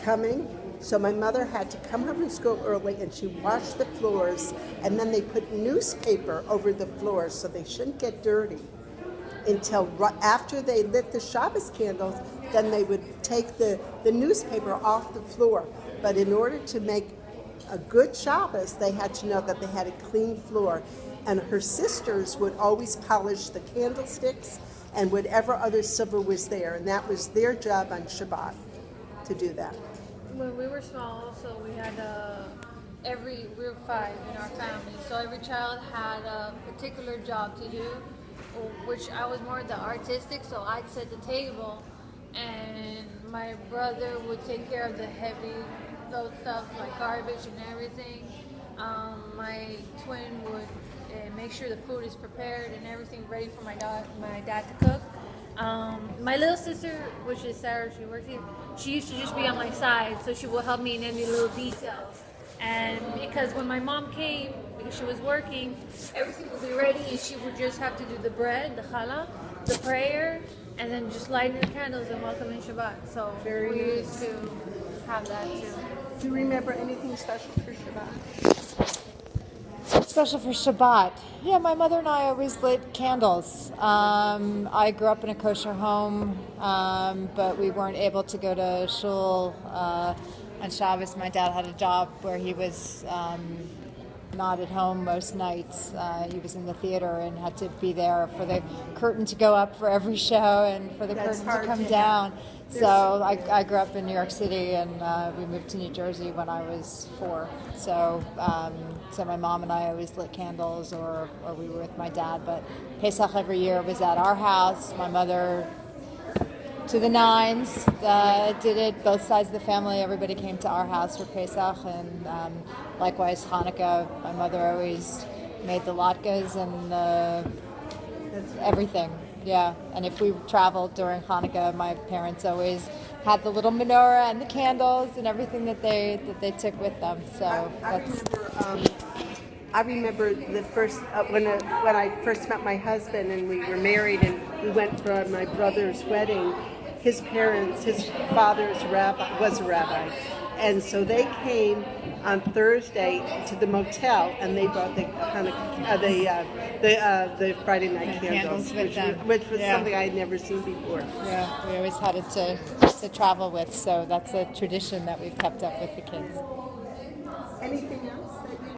coming. So my mother had to come home from school early, and she washed the floors, and then they put newspaper over the floors so they shouldn't get dirty until after they lit the Shabbos candles. Then they would take the newspaper off the floor. But in order to make a good Shabbos, they had to know that they had a clean floor. And her sisters would always polish the candlesticks and whatever other silver was there, and that was their job on Shabbat to do that. When we were small, so we had we were 5 in our family, so every child had a particular job to do, which I was more the artistic, so I'd set the table, and my brother would take care of the heavy load stuff like garbage and everything. My twin would make sure the food is prepared and everything ready for my dad to cook. My little sister, which is Sarah, she works here, she used to just be on my side, so she will help me in any little details. And because when my mom came, because she was working, everything would be ready, and she would just have to do the bread, the challah, the prayer, and then just lighting the candles and welcoming Shabbat. So we used to have that too. Do you remember anything special for Shabbat? Special for Shabbat? Yeah, my mother and I always lit candles. I grew up in a kosher home, but we weren't able to go to shul on Shabbos. My dad had a job where he was not at home most nights. He was in the theater and had to be there for the curtain to go up for every show and for the curtain to come down. So I grew up in New York City, and we moved to New Jersey when I was 4. So so my mom and I always lit candles, or we were with my dad. But Pesach every year was at our house. My mother, to the nines, did it. Both sides of the family, everybody came to our house for Pesach, and likewise Hanukkah. My mother always made the latkes and everything. Yeah, and if we traveled during Hanukkah, my parents always had the little menorah and the candles and everything that they took with them. So I remember the first when I first met my husband and we were married and we went for my brother's wedding. His father was a rabbi, and so they came on Thursday to the motel, and they brought the Friday night candles, which was something I had never seen before. Yeah, we always had it to travel with, so that's a tradition that we've kept up with the kids. Anything else?